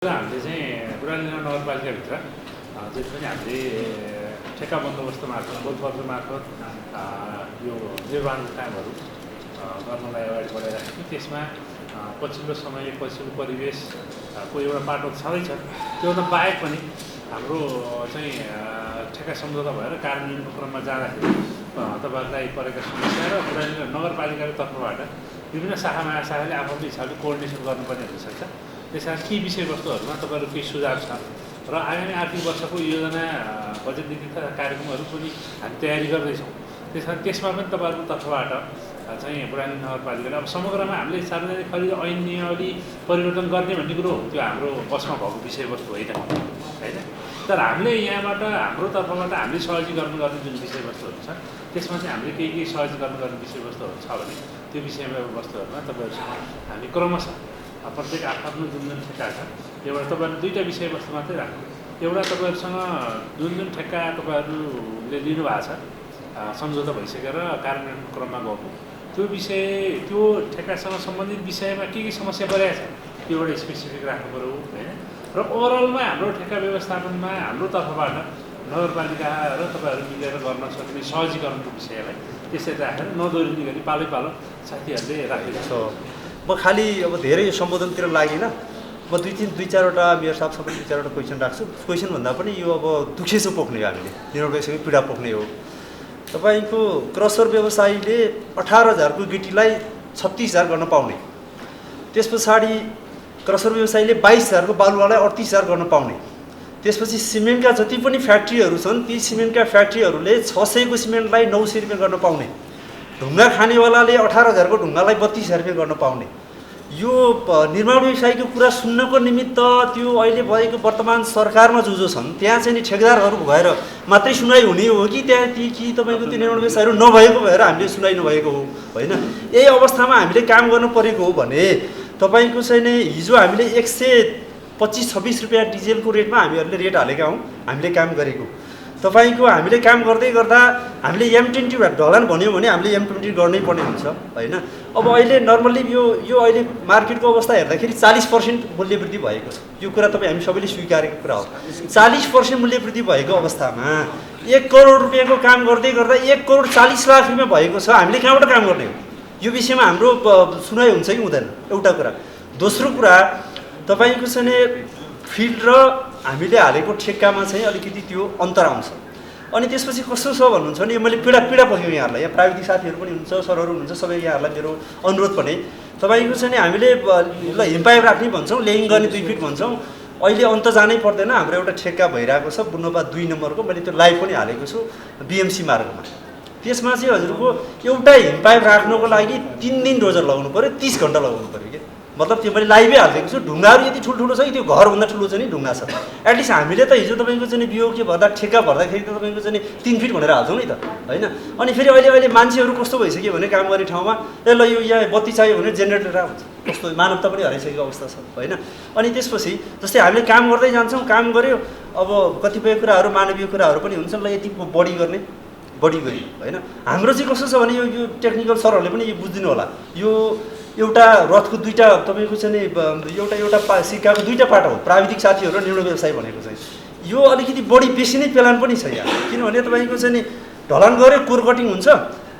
हामीले चाहिँ बुढालिङा नगरपालिकाभित्र जति पनि हामीले ठेक्का बन्दोबस्त मार्फत बोलपत्र मार्फत यो निर्माण कामहरू गर्नलाई अगाडि बढाइराखेको थियौँ। त्यसमा पछिल्लो समय पछिल्लो परिवेशको एउटा बाटो छँदैछ। त्योभन्दा बाहेक पनि हाम्रो चाहिँ ठेक्का सम्झौता भएर कार्यान्वयनको क्रममा जाँदाखेरि तपाईँहरूलाई परेका समस्या र बुढालिङा नगरपालिकाको तर्फबाट विभिन्न शाखा महाशाखाले आफ्नो हिसाबले कोअर्डिनेसन गर्नुपर्ने हुनसक्छ। त्यसकारण ती विषयवस्तुहरूमा तपाईँहरू केही सुझाव छ र आगामी आर्थिक वर्षको योजना बजेट नीति तथा कार्यक्रमहरू पनि हामी तयारी गर्दैछौँ। त्यसकारण त्यसमा पनि तपाईँहरूको तर्फबाट चाहिँ बुढालिङ नगरपालिकाले अब समग्रमा हामीले सार्वजनिक खरिद ऐन नियमावली परिवर्तन गर्ने भन्ने कुरो त्यो हाम्रो बसमा भएको विषयवस्तु होइन होइन। तर हामीले यहाँबाट हाम्रो तर्फबाट हामीले सहजीकरण गर्ने जुन विषयवस्तुहरू छ त्यसमा चाहिँ हामीले केही सहजीकरण गर्ने विषयवस्तुहरू छ भने त्यो विषयवस्तुहरूमा तपाईँहरूसँग हामी क्रमशः प्रत्येक आफ्नो जुन ठेक्का छ एउटा तपाईँहरू दुईवटा विषयवस्तु मात्रै राख्नु। एउटा तपाईँहरूसँग जुन ठेक्का तपाईँहरूले लिनुभएको छ सम्झौता भइसकेर कार्यान्वयनको क्रममा गएको त्यो विषय त्यो ठेक्कासँग सम्बन्धित विषयमा के समस्या परेको छ त्यो एउटा स्पेसिफिक राख्नु पऱ्यो होइन। र ओभरअलमा हाम्रो ठेक्का व्यवस्थापनमा हाम्रो तर्फबाट नगरपालिका र तपाईँहरू मिलेर गर्न सक्ने सहजीकरणको विषयलाई त्यसरी राखेर नदोहोरिने गरी पालै पालो साथीहरूले राखेको छ। म खालि अब धेरै सम्बोधनतिर लागिनँ। म दुई चारवटा मेयर साहब सबै दुई चारवटा क्वेसन राख्छु। क्वेसन भन्दा पनि यो अब दुखेसो पोख्ने हो, हामीले निर्णयसँगै पीडा पोख्ने हो। तपाईँको क्रसर व्यवसायीले 18,000को गिटीलाई 36,000 गर्न पाउने, त्यस पछाडि क्रसर व्यवसायीले 22,000को बालुवालाई 38,000 गर्न पाउने, त्यसपछि सिमेन्टका जति पनि फ्याक्ट्रीहरू छन् ती सिमेन्टका फ्याक्ट्रीहरूले 600को सिमेन्टलाई 900 रुपियाँ गर्न पाउने, ढुङ्गा खानेवालाले 18,000को ढुङ्गालाई 32,000 रुपियाँ गर्न पाउने। यो निर्माण व्यवसायीको कुरा सुन्नको निमित्त त्यो अहिले भएको वर्तमान सरकारमा जो छन् त्यहाँ चाहिँ नि ठेकेदारहरू भएर मात्रै सुनाइ हुने हो कि त्यहाँ कि तपाईँको त्यो निर्माण व्यवसायहरू नभएको भएर हामीले सुनाइ नभएको हो होइन। यही अवस्थामा हामीले काम गर्नु परेको हो भने तपाईँको चाहिँ नि हिजो हामीले 125-26 रुपियाँ डिजेलको रेटमा हामीहरूले रेट हालेका हौँ, हामीले काम गरेको। तपाईँको हामीले काम गर्दै गर्दा हामीले M20 ढलान भन्यो भने हामीले M20 गर्नै पर्ने हुन्छ होइन। अब अहिले नर्मल्ली यो अहिले मार्केटको अवस्था हेर्दाखेरि 40% मूल्य वृद्धि भएको छ। यो कुरा तपाईँ हामी सबैले स्वीकारेको कुरा हो। 40% मूल्य वृद्धि भएको अवस्थामा 1 करोड रुपियाँको काम गर्दै गर्दा 1 करोड 40 लाख रुपियाँ भएको छ। हामीले कहाँबाट काम गर्ने हो? यो विषयमा हाम्रो सुनाइ हुन्छ कि हुँदैन? एउटा कुरा। दोस्रो कुरा तपाईँको चाहिँ फिल्ड र हामीले हालेको ठेक्कामा चाहिँ अलिकति त्यो अन्तर आउँछ। अनि त्यसपछि कस्तो छ भन्नुहुन्छ भने मैले पीडा पोख्यौँ यहाँहरूलाई, यहाँ प्राविधिक साथीहरू पनि हुनुहुन्छ, सरहरू हुनुहुन्छ, सबै यहाँहरूलाई मेरो अनुरोध पनि तपाईँको चाहिँ हामीले ल हिमपाइप राख्ने भन्छौँ, लेइङ गर्ने 2 फिट भन्छौँ। अहिले अन्त जानै पर्दैन। हाम्रो एउटा ठेक्का भइरहेको छ बुन्नोपा 2 नम्बरको, मैले त्यो लाइभ पनि हालेको छु BMC मार्गमा। त्यसमा चाहिँ हजुरको एउटा हिमपाइप राख्नको लागि 3 दिन रोजर लगाउनु पऱ्यो, 30 घन्टा लगाउनु पऱ्यो कि मतलब त्यो मैले लाइभै हालिदिएको छु। ढुङ्गाहरू यति ठुल्ठुलो छ कि त्यो घरभन्दा ठुलो चाहिँ ढुङ्गा छ। एटलिस्ट हामीले त हिजो तपाईँको चाहिँ बिओके भर्दा ठेक्का भर्दाखेरि त तपाईँको चाहिँ 3 फिट भनेर हाल्छौँ नि त होइन। अनि फेरि अहिले मान्छेहरू कस्तो भइसक्यो भने काम गर्ने ठाउँमा ल यो यहाँ बत्ती चाहियो भने जेनेरेटर हुन्छ, कस्तो मानवता पनि हराइसकेको अवस्था छ होइन। अनि त्यसपछि जस्तै हामीले काम गर्दै जान्छौँ, काम गऱ्यो अब कतिपय कुराहरू मानवीय कुराहरू पनि हुन्छन्, ल यति बढी गर्ने बढी गऱ्यो होइन। हाम्रो चाहिँ कस्तो छ भने यो टेक्निकल सरहरूले पनि यो बुझिदिनु होला। यो एउटा रथको दुईवटा तपाईँको चाहिँ एउटा सिक्काको दुईवटा पाटो हो, प्राविधिक साथीहरू र निर्माण व्यवसाय भनेको चाहिँ। यो अलिकति बढी बेसी नै प्लान पनि छ यहाँ, किनभने तपाईँको चाहिँ नि ढलान गऱ्यो कोर कटिङ हुन्छ,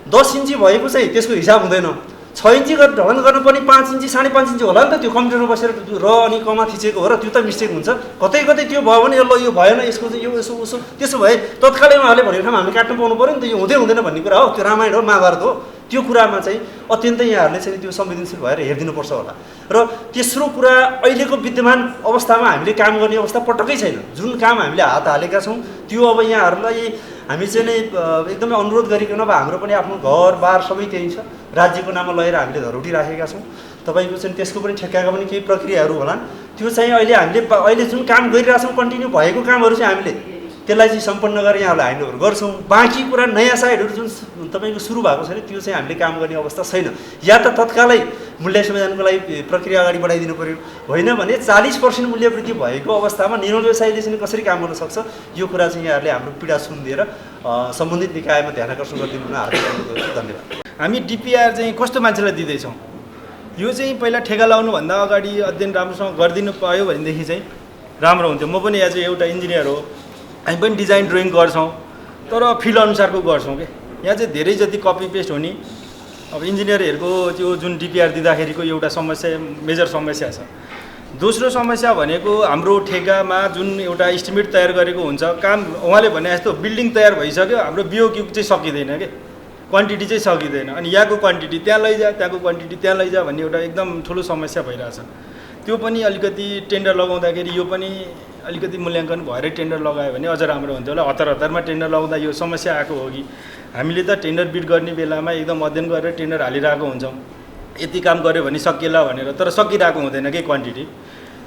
10 इन्ची भएको चाहिँ त्यसको हिसाब हुँदैन। 6 इन्ची ढलान गर्नुपर्ने 5 इन्ची 5.5 इन्ची होला नि त। त्यो कम्प्युटरमा बसेर र अनि कमा थिचेको हो र त्यो त मिस्टेक हुन्छ। कतै त्यो भयो भने ल यो भएन, यसको चाहिँ यो यसो उसो त्यसो भए तत्कालै उहाँले भनेको ठाउँमा हामी काट्नु पाउनु पऱ्यो नि त। यो हुँदैन भन्ने कुरा हो, त्यो रामायण हो महाभारत हो। त्यो कुरामा चाहिँ अत्यन्तै यहाँहरूले चाहिँ त्यो संवेदनशील भएर हेरिदिनुपर्छ होला। र तेस्रो कुरा अहिलेको विद्यमान अवस्थामा हामीले काम गर्ने अवस्था पटक्कै छैन। जुन काम हामीले हात हालेका छौँ त्यो अब यहाँहरूलाई हामी चाहिँ नै एकदमै अनुरोध गरिकन अब हाम्रो पनि आफ्नो घरबार सबै त्यही छ, राज्यको नाममा लगेर हामीले धरोटी राखेका छौँ। तपाईँको चाहिँ त्यसको पनि ठेक्काका पनि केही प्रक्रियाहरू होलान्। त्यो चाहिँ अहिले जुन काम गरिरहेछौँ कन्टिन्यू भएको कामहरू चाहिँ हामीले त्यसलाई चाहिँ सम्पन्न गरेर यहाँहरूलाई ह्यान्डओभर गर्छौँ। बाँकी कुरा नयाँ साइडहरू जुन तपाईँको सुरु भएको छैन त्यो चाहिँ हामीले काम गर्ने अवस्था छैन। या त तत्कालै मूल्य समाधानको लागि प्रक्रिया अगाडि बढाइदिनु पऱ्यो, होइन भने 40% मूल्य वृद्धि भएको अवस्थामा निर्माण व्यवसायले चाहिँ कसरी काम गर्न सक्छ? यो कुरा चाहिँ यहाँहरूले हाम्रो पीडा सुनिदिएर सम्बन्धित निकायमा ध्यान आकर्षण गरिदिनु हार्दिक अनुरोध गर्छु। धन्यवाद। हामी DPR चाहिँ कस्तो मान्छेलाई दिँदैछौँ? यो चाहिँ पहिला ठेका लाउनुभन्दा अगाडि अध्ययन राम्रोसँग गरिदिनु पायो भनेदेखि चाहिँ राम्रो हुन्थ्यो। म पनि एज एउटा इन्जिनियर हो, हामी पनि डिजाइन ड्रइङ गर्छौँ तर फिल्ड अनुसारको गर्छौँ कि यहाँ चाहिँ धेरै जति कपी पेस्ट हुने। अब इन्जिनियरहरूको त्यो जुन डिपिआर दिँदाखेरिको एउटा समस्या, मेजर समस्या छ। दोस्रो समस्या भनेको हाम्रो ठेकामा जुन एउटा इस्टिमेट तयार गरेको हुन्छ, काम उहाँले भने जस्तो बिल्डिङ तयार भइसक्यो, हाम्रो बिओक्यू चाहिँ सकिँदैन कि, क्वान्टिटी चाहिँ सकिँदैन। अनि यहाँको क्वान्टिटी त्यहाँ लैजा, त्यहाँको क्वान्टिटी त्यहाँ लैजा भन्ने एउटा एकदम ठुलो समस्या भइरहेछ। त्यो पनि अलिकति टेन्डर लगाउँदाखेरि यो पनि अलिकति मूल्याङ्कन भएर टेन्डर लगायो भने अझ राम्रो हुन्थ्यो होला। हतारमा टेन्डर लगाउँदा यो समस्या आएको हो कि हामीले त टेन्डर बिड गर्ने बेलामा एकदम अध्ययन गरेर टेन्डर हालिरहेको हुन्छौँ, यति काम गऱ्यो भने सकिएला भनेर, तर सकिरहेको हुँदैन कि क्वान्टिटी,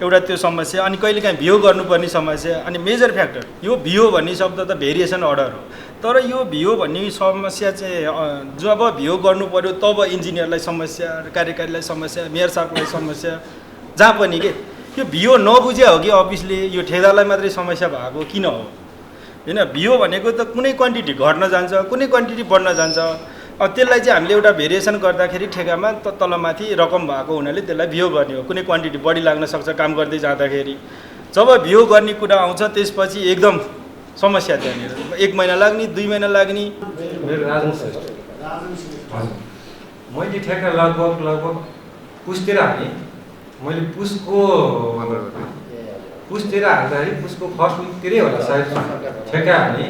एउटा त्यो समस्या। अनि कहिलेकाहीँ भिओ गर्नुपर्ने समस्या। अनि मेजर फ्याक्टर यो भिओ भन्ने शब्द त भेरिएसन अर्डर हो, तर यो भिओ भन्ने समस्या चाहिँ जब भिओ गर्नु पऱ्यो तब इन्जिनियरलाई समस्या, कार्यकारीलाई समस्या, मेयर साहबलाई समस्या, जहाँ पनि के यो भिओ नबुझ्या हो कि अफिसले, यो ठेकेदारलाई मात्रै समस्या भएको किन हो होइन। भिओ भनेको त कुनै क्वान्टिटी घट्न जान्छ, कुनै क्वान्टिटी बढ्न जान्छ। अब त्यसलाई चाहिँ हामीले एउटा भेरिएसन गर्दाखेरि ठेकामा तलमाथि रकम भएको हुनाले त्यसलाई भिओ गर्ने हो। कुनै क्वान्टिटी बढी लाग्न सक्छ काम गर्दै जाँदाखेरि। जब भिओ गर्ने कुरा आउँछ त्यसपछि एकदम समस्या त्यहाँनिर 1 महिना लाग्ने, 2 महिना लाग्ने। मेरो राजन श्रेष्ठ हजुर, मैले ठेक्का लगभग पुसतिर हालेँ। मैले पुसतिर हाल्दाखेरि पुसको फर्स्ट विकतिरै होला सायद ठेक्का हालेँ।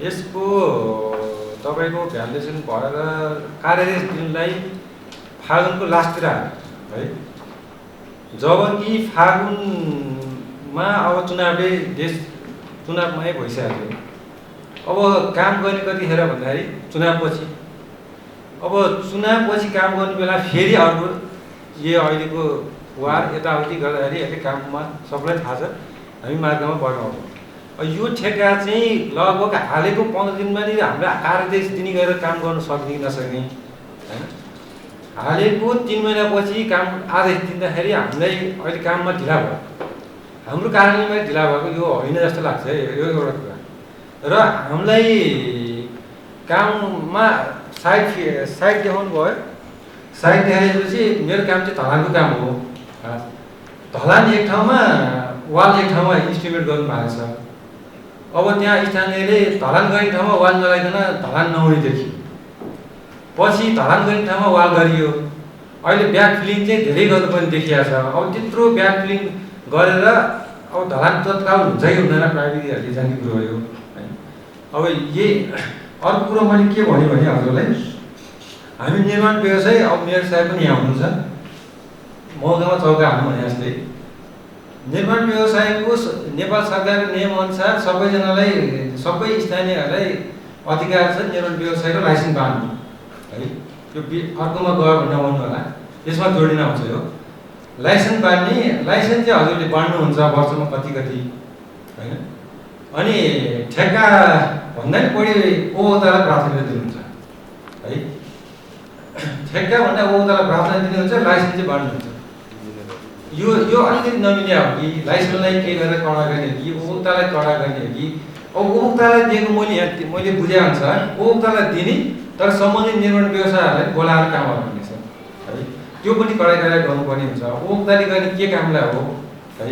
यसको तपाईँको भ्यालुएसन भएर कार्यदेश दिनलाई फागुनको लास्टतिर हाल्यो है। जब कि फागुनमा अब चुनावमै भइसक्यो। अब काम गर्ने कतिखेर भन्दाखेरि चुनावपछि। अब चुनावपछि काम गर्ने बेला फेरि अर्को यो अहिलेको वार यताउति गर्दाखेरि अहिले काममा सबैलाई थाहा छ हामी मार्गमा बढ्नु। यो ठेक्का चाहिँ लगभग हालेको 15 दिनमा नि हामीलाई कार्यदेश दिने गरेर काम गर्न सक्ने कि नसक्ने होइन। हालेको 3 महिनापछि काम आदेश दिँदाखेरि हामीलाई अहिले काममा ढिला भयो, हाम्रो कार्यालयमा ढिला भएको यो होइन जस्तो लाग्छ है। यो एउटा कुरा। र हामीलाई काममा साइड देखाउनु भयो। साइड देखाएपछि मेरो काम चाहिँ ढलानको काम हो। ढलान एक ठाउँमा, वाल एक ठाउँमा इस्टिमेट गर्नु भएको छ। अब त्यहाँ स्थानीयले ढलान गर्ने ठाउँमा वाल नलाइकन ढलान नहुने देखियो। पछि ढलान गर्ने ठाउँमा वाल गरियो। अहिले ब्याक फिलिङ चाहिँ धेरै गर्नुपर्ने देखिएको छ। अब त्यत्रो ब्याक फिलिङ गरेर अब ढलान तत्काल हुन्छ कि हुँदैन प्राविधिकहरूले जान्ने कुरो हो यो है। अब यही अर्को कुरो मैले के भने हजुरलाई, हामी निर्माण व्यवसाय, अब मेयर साहब पनि यहाँ हुनुहुन्छ, मौकामा चौका हाल्नु भने जस्तै निर्माण व्यवसायको नेपाल सरकारको नियमअनुसार सबैजनालाई, सबै स्थानीयहरूलाई अधिकार छ निर्माण व्यवसायको लाइसेन्स बाँड्नु है। त्यो अर्कोमा गयो भने नआउनु होला, यसमा जोडिन आउँछ यो लाइसेन्स बाँड्ने। लाइसेन्स चाहिँ हजुरले बाँड्नुहुन्छ वर्षमा कति होइन। अनि ठेक्का भन्दा नि बढी उपभोक्तालाई प्राथमिकता दिनुहुन्छ है। ठेक्का भन्दा उपभोक्तालाई प्राथमिकता दिनुहुन्छ, लाइसेन्स चाहिँ बाँड्नुहुन्छ। यो अलिकति नमिले हो कि लाइसेन्सलाई के गरेर कडा गर्ने हो कि उपभोक्तालाई कडा गर्ने हो कि। अब उपभोक्तालाई दिएको मैले बुझे अनुसार उपभोक्तालाई दिने, तर सम्बन्धित निर्माण व्यवसायहरूलाई बोलाएर कामहरू हुनेछ है। त्यो पनि कडाइ गर्नुपर्ने हुन्छ। उपभोक्ताले गर्ने के कामलाई हो है।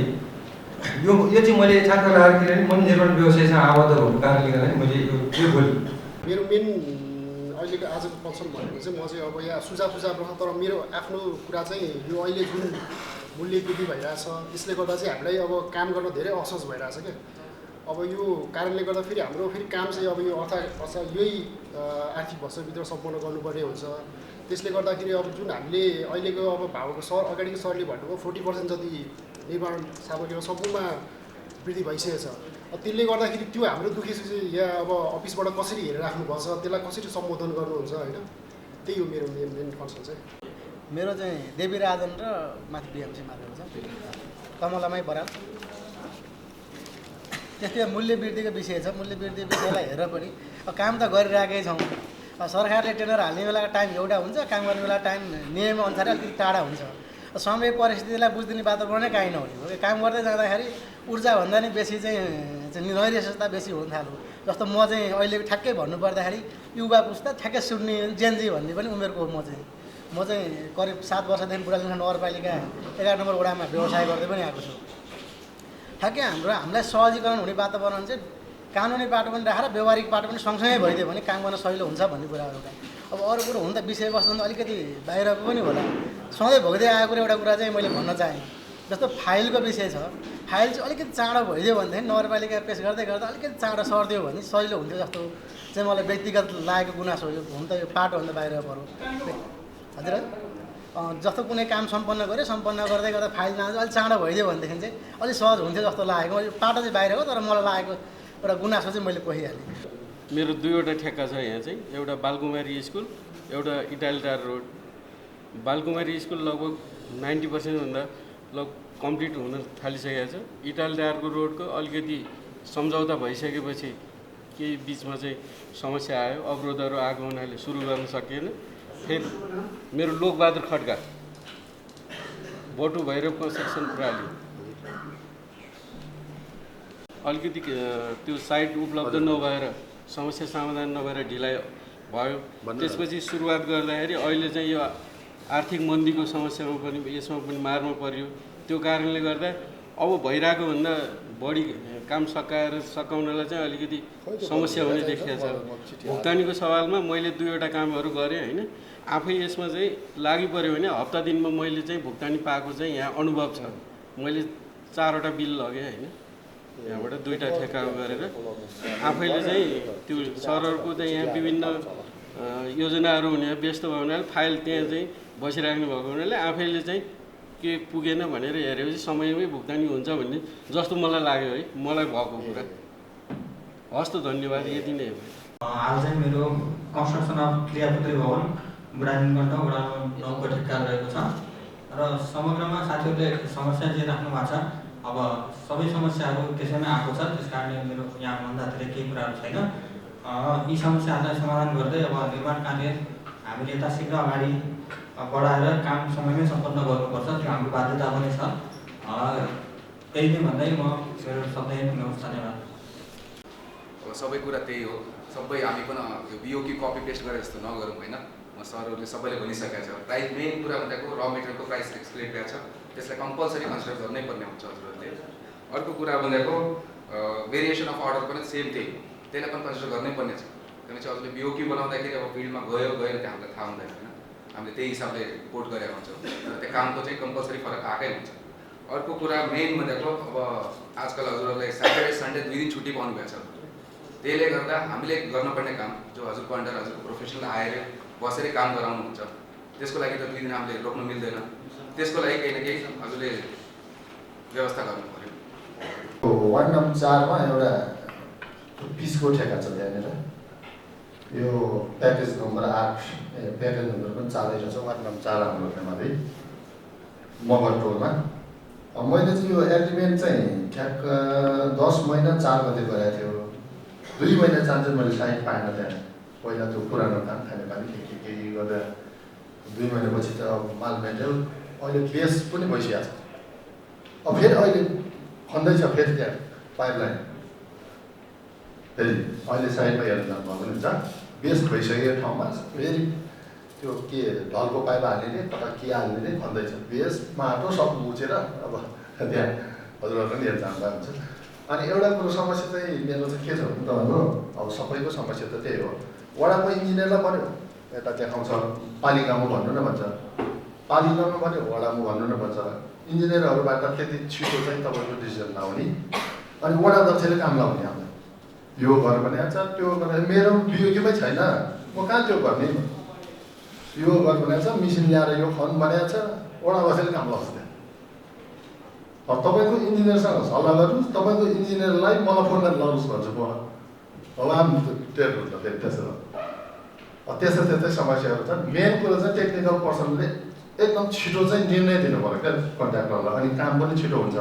यो चाहिँ मैले ठ्याक्क लगाएर किनभने म निर्माण व्यवसायसँग आबद्ध भएको कारणले गर्दा मैले यो बोलेँ। मेरो मेन अहिलेको आजको पक्षमा भनेको चाहिँ म चाहिँ अब यहाँ सुझाव रह, तर मेरो आफ्नो कुरा चाहिँ यो अहिले जुन मूल्य वृद्धि भइरहेछ यसले गर्दा चाहिँ हामीलाई अब काम गर्न धेरै असहज भइरहेछ क्या। अब यो कारणले गर्दा फेरि हाम्रो काम चाहिँ अब यो अर्थात् यही आर्थिक वर्षभित्र सम्पन्न गर्नुपर्ने हुन्छ। त्यसले गर्दाखेरि अब जुन हामीले अहिलेको अब भावको अगाडिको सरले भन्नुभयो 40% जति निर्माण सामग्रीमा सम्पूर्ण वृद्धि भइसकेको छ। त्यसले गर्दाखेरि त्यो हाम्रो दुःखी चाहिँ यहाँ अब अफिसबाट कसरी हेरेर राख्नुपर्छ, त्यसलाई कसरी सम्बोधन गर्नुहुन्छ होइन। त्यही हो मेरो मेन कन्सर्न चाहिँ। मेरो चाहिँ देवी राजन र माथि बिएमसी मात्र छ, कमलामाई बराल। त्यस्तै मूल्य वृद्धिको विषय छ। मूल्य वृद्धि विषयलाई हेरेर पनि काम त गरिरहेकै छौँ। सरकारले टेन्डर हाल्ने बेलाको टाइम एउटा हुन्छ, काम गर्ने बेला टाइम नियमअनुसार अलिकति टाढा हुन्छ। समय परिस्थितिलाई बुझिदिने वातावरणै काहीँ नहुने हो। काम गर्दै जाँदाखेरि ऊर्जाभन्दा नि बेसी चाहिँ नैराश्यता बेसी हुन थाल्यो। जस्तो म चाहिँ अहिले ठ्याक्कै भन्नुपर्दाखेरि युवा पुस्ता ठ्याक्कै सुन्ने जेनजी भन्ने पनि उमेरको म चाहिँ म चाहिँ करिब 7 वर्षदेखि बुढालिङा नगरपालिका 11 नम्बर वडामा व्यवसाय गर्दै पनि आएको छु। ठ्याक्कै हामीलाई सहजीकरण हुने वातावरण चाहिँ कानुनी बाटो पनि राखेर व्यवहारिक बाटो पनि सँगसँगै भइदियो भने काम गर्न सजिलो हुन्छ भन्ने कुरा एउटा। अब अरू कुरो हुन त विषयवस्तु अलिकति बाहिरको पनि होला, सधैँ भोग्दै आएको एउटा कुरा चाहिँ मैले भन्न चाहेँ। जस्तो फाइलको विषय छ, फाइल चाहिँ अलिकति चाँडो भइदियो भनेदेखि नगरपालिका पेस गर्दै गर्दा अलिकति चाँडो सर्दियो भने सजिलो हुन्थ्यो जस्तो चाहिँ मलाई व्यक्तिगत लागेको गुनासो हो। हुन त यो बाटोभन्दा बाहिर पऱ्यो हजुर। जस्तो कुनै काम सम्पन्न गऱ्यो, सम्पन्न गर्दै गर्दा फाइल जान्छ अलिक चाँडो भइदियो भनेदेखि चाहिँ अलिक सहज हुन्थ्यो जस्तो लागेको। बाटो चाहिँ बाहिर हो, तर मलाई लागेको एउटा गुनासो चाहिँ मैले पोखिहालेँ। मेरो 2वटा ठेक्का छ यहाँ चाहिँ, एउटा बालकुमारी स्कुल, एउटा इटालिटार रोड। बालकुमारी स्कुल लगभग 90% भन्दा कम्प्लिट हुन थालिसकेको छ। इटालिटारको रोडको अलिकति सम्झौता भइसकेपछि केही बिचमा चाहिँ समस्या आयो, अवरोधहरू आएको हुनाले सुरु गर्न सकिएन। फेरि मेरो लोकबहादुर खड्का बटु भैरव कन्स्ट्रक्सन प्रणाली अलिकति त्यो साइट उपलब्ध नभएर समस्या समाधान नभएर ढिलाइ भयो। त्यसपछि सुरुवात गर्दाखेरि अहिले चाहिँ यो आर्थिक मन्दीको समस्यामा पनि यसमा पनि मार्नु पर्यो। त्यो कारणले गर्दा अब भइरहेको भन्दा बढी काम सकाउनलाई चाहिँ अलिकति समस्या हुने देखिएको छ। भुक्तानीको सवालमा मैले 2वटा कामहरू गरेँ होइन, आफै यसमा चाहिँ लागि पऱ्यो भने हप्ता दिनमा मैले चाहिँ भुक्तानी पाएको चाहिँ यहाँ अनुभव छ। मैले 4वटा बिल लगेँ होइन, यहाँबाट 2टा ठेक्का गरेर आफैले चाहिँ त्यो सरहरूको चाहिँ यहाँ विभिन्न योजनाहरू हुने व्यस्त भयो हुनाले फाइल त्यहाँ चाहिँ बसिराख्नु भएको हुनाले आफैले चाहिँ के पुगेन भनेर हेरेपछि समयमै भुक्तानी हुन्छ भन्ने जस्तो मलाई लाग्यो है, मलाई भएको कुरा। हस् त, धन्यवाद, यति नै हो। आज चाहिँ मेरो कन्स्ट्रक्सन अफ क्रियापुत्री भवन बुढालिङगण्ड वडा 9 को ठेक्का रहेको छ र समग्रमा साथीहरूले समस्या जे राख्नु भएको छ, अब सबै समस्याहरू त्यसैमा आएको छ। त्यस कारणले मेरो यहाँभन्दा धेरै केही कुराहरू छैन। यी समस्याहरूलाई समाधान गर्दै अब निर्माण कार्य हामीले यथाशीघ्र अगाडि बढाएर काम समयमै सम्पन्न गर्नुपर्छ, त्यो हाम्रो बाध्यता पनि छ। त्यही नै भन्दै म मेरो शब्द यहीँ पुऱ्याउँछु। धन्यवाद। अब सबै कुरा त्यही हो, सबै हामी पनि यो बिओकी कपी पेस्ट गरेर जस्तो नगरौँ होइन। म सरहरूले सबैले भनिसकेको छ, प्राइस मेन कुरा भनेको र मेटेरियलको प्राइस एक्सप्लेन भएको छ, त्यसलाई कम्पलसरी कन्सिडर गर्नै पर्ने हुन्छ हजुरहरूले। अर्को कुरा भनेको भेरिएसन अफ अर्डर पनि सेम त्यही, त्यसलाई पनि कन्सिडर गर्नै पर्ने छ। किनभने चाहिँ हजुरले बिओकी बनाउँदाखेरि अब फिल्डमा गयो गएन त्यो हामीलाई थाहा हुँदैन होइन, हामीले त्यही हिसाबले रिपोर्ट गरेका हुन्छौँ र त्यो कामको चाहिँ कम्पलसरी फरक आएकै हुन्छ। अर्को कुरा मेन भनेको अब आजकल हजुरहरूलाई स्याटरडे सन्डे 2 दिन छुट्टी पाउनुभएको छ, त्यसले गर्दा हामीले गर्नुपर्ने काम जो हजुरको अन्डर हजुरको प्रोफेसनल आएर बसेर काम गराउनुहुन्छ, त्यसको लागि त 2 दिन हामीले रोक्नु मिल्दैन। त्यसको लागि केही न केही हजुरले व्यवस्था गर्नु पर्यो। वार्ड नम्बर 4 मा एउटा पिसको ठेक्का छ त्यहाँनिर, यो प्याकेज नम्बर 8 प्याकेज नम्बर पनि 4 रहेछ। वार्ड नम्बर 4 हाम्रो फेमाले मगर टोलमा मैले चाहिँ यो एग्रिमेन्ट चाहिँ ठ्याक्क 10 महिना 4 गते गरेको थियो। 2 महिना चान्सेस मैले साइन पाएन त्यहाँ। पहिला त्यो पुरानो काम खानेपानी के गर्दा 2 महिनापछि त अब माल मेटेरियल अहिले बेस पनि भइसकेको छ। अब फेरि अहिले खन्दैछ फेरि त्यहाँ पाइपलाइन, फेरि अहिले साइडमा हेर्नु जानुभयो भने हुन्छ बेस भइसकेको ठाउँमा फेरि त्यो के ढलको पाइप हाल्ने कता के हाल्ने खन्दैछ। बेस माटो सब मुछेर अब त्यहाँ हजुरहरू पनि हेर्नु जानुभएको हुन्छ। अनि एउटा कुरो समस्या चाहिँ मेरो चाहिँ के छ भने तपाईँको अब सबैको समस्या त त्यही हो, वडाको इन्जिनियरलाई भन्यो यता देखाउँछ, पालिकामा भन्नु न भन्छ, पालिकामा भन्यो वडामा भन्नु न भन्छ। इन्जिनियरहरूबाट त्यति छिटो चाहिँ तपाईँको डिसिजन नहुने, अनि वडा अध्यक्षले काम लगाउने हामीलाई यो घर बनाएको छ त्यो गरेर मेरो बियोकीमै छैन, म कहाँ त्यो गर्ने। यो घर बनाएको छ, मिसिन ल्याएर यो खन बनाएको छ, वडा अध्यक्षले काम लगाउँछ त्यहाँ। तपाईँको इन्जिनियरसँग सल्लाह गर्नुहोस्, तपाईँको इन्जिनियरलाई मलाई फोन गरेर लगाउनुहोस् भन्छु म। अब हामी टेर हुन्छ फेरि त्यसो त्यस्तै समस्याहरू छन्। मेन कुरो चाहिँ टेक्निकल पर्सनले एकदम छिटो चाहिँ निर्णय दिनु पऱ्यो क्या कन्ट्र्याक्टरलाई, अनि काम पनि छिटो हुन्छ।